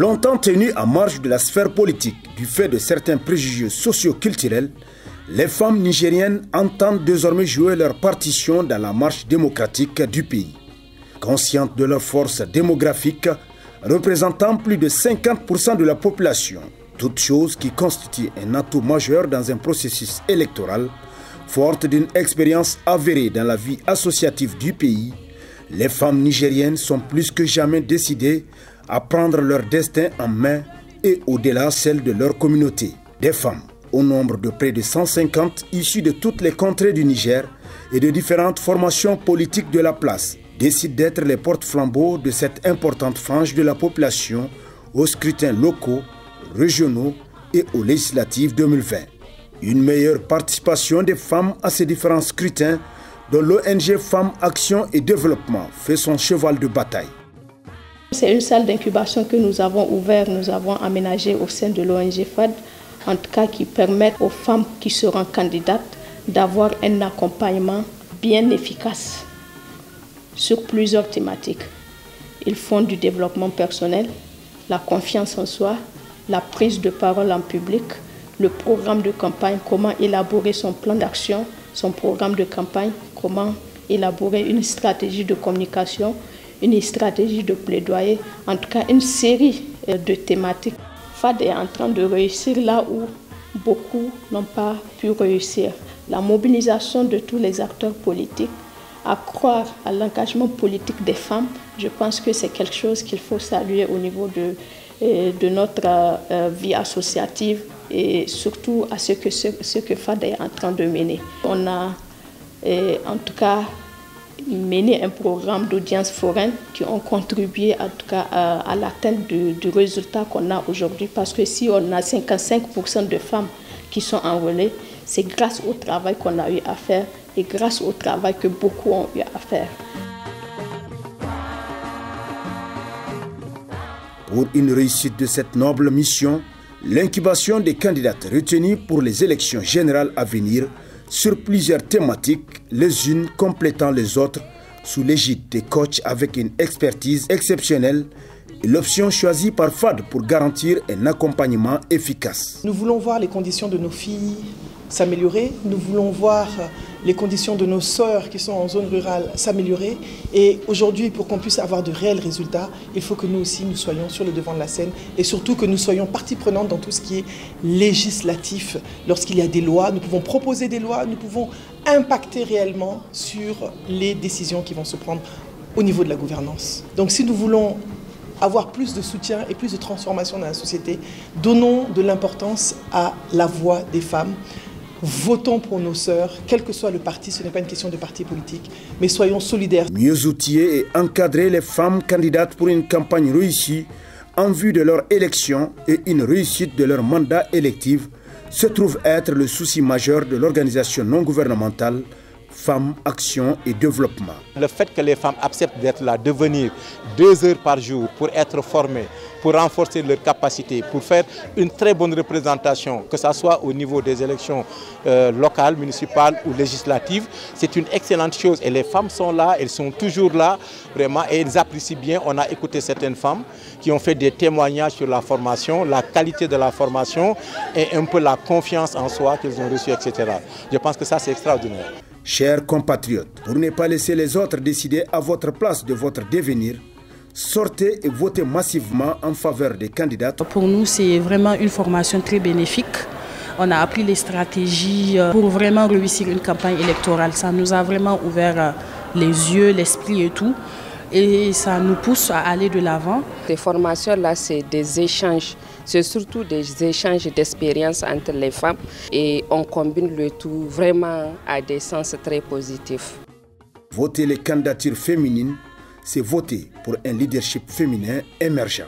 Longtemps tenues en marge de la sphère politique du fait de certains préjugés socio-culturels, les femmes nigériennes entendent désormais jouer leur partition dans la marche démocratique du pays. Conscientes de leur force démographique, représentant plus de 50% de la population, toute chose qui constitue un atout majeur dans un processus électoral, forte d'une expérience avérée dans la vie associative du pays, les femmes nigériennes sont plus que jamais décidées à prendre leur destin en main et au-delà celle de leur communauté. Des femmes, au nombre de près de 150 issues de toutes les contrées du Niger et de différentes formations politiques de la place, décident d'être les porte-flambeaux de cette importante frange de la population aux scrutins locaux, régionaux et aux législatives 2020. Une meilleure participation des femmes à ces différents scrutins dont l'ONG Femmes Action et Développement fait son cheval de bataille. C'est une salle d'incubation que nous avons ouverte, nous avons aménagée au sein de l'ONG FAD, en tout cas qui permet aux femmes qui seront candidates d'avoir un accompagnement bien efficace sur plusieurs thématiques. Ils font du développement personnel, la confiance en soi, la prise de parole en public, le programme de campagne, comment élaborer son plan d'action, son programme de campagne, comment élaborer une stratégie de communication, une stratégie de plaidoyer, en tout cas une série de thématiques. FAD est en train de réussir là où beaucoup n'ont pas pu réussir. La mobilisation de tous les acteurs politiques, accroire à l'engagement politique des femmes, je pense que c'est quelque chose qu'il faut saluer au niveau de notre vie associative et surtout à ce que FAD est en train de mener. On a en tout cas mené un programme d'audience foraine qui ont contribué en tout cas à l'atteinte du résultat qu'on a aujourd'hui, parce que si on a 55% de femmes qui sont en relais, c'est grâce au travail qu'on a eu à faire et grâce au travail que beaucoup ont eu à faire. Pour une réussite de cette noble mission, l'incubation des candidates retenues pour les élections générales à venir sur plusieurs thématiques, les unes complétant les autres, sous l'égide des coachs avec une expertise exceptionnelle, et l'option choisie par FAD pour garantir un accompagnement efficace. Nous voulons voir les conditions de nos filles s'améliorer, nous voulons voir les conditions de nos sœurs qui sont en zone rurale s'améliorer. Et aujourd'hui, pour qu'on puisse avoir de réels résultats, il faut que nous aussi nous soyons sur le devant de la scène et surtout que nous soyons partie prenante dans tout ce qui est législatif. Lorsqu'il y a des lois, nous pouvons proposer des lois, nous pouvons impacter réellement sur les décisions qui vont se prendre au niveau de la gouvernance. Donc si nous voulons avoir plus de soutien et plus de transformation dans la société, donnons de l'importance à la voix des femmes. Votons pour nos sœurs, quel que soit le parti, ce n'est pas une question de parti politique, mais soyons solidaires. Mieux outiller et encadrer les femmes candidates pour une campagne réussie en vue de leur élection et une réussite de leur mandat électif se trouve être le souci majeur de l'organisation non gouvernementale Femmes, Action et Développement. Le fait que les femmes acceptent d'être là, de venir 2 heures par jour pour être formées, pour renforcer leurs capacités, pour faire une très bonne représentation, que ce soit au niveau des élections locales, municipales ou législatives, c'est une excellente chose. Et les femmes sont là, elles sont toujours là, vraiment, et elles apprécient bien. On a écouté certaines femmes qui ont fait des témoignages sur la formation, la qualité de la formation et un peu la confiance en soi qu'elles ont reçue, etc. Je pense que ça, c'est extraordinaire. Chers compatriotes, pour ne pas laisser les autres décider à votre place de votre devenir, sortez et votez massivement en faveur des candidats. Pour nous, c'est vraiment une formation très bénéfique. On a appris les stratégies pour vraiment réussir une campagne électorale. Ça nous a vraiment ouvert les yeux, l'esprit et tout. Et ça nous pousse à aller de l'avant. Ces formations-là, c'est des échanges. C'est surtout des échanges d'expériences entre les femmes. Et on combine le tout vraiment à des sens très positifs. Voter les candidatures féminines, c'est voter pour un leadership féminin émergent.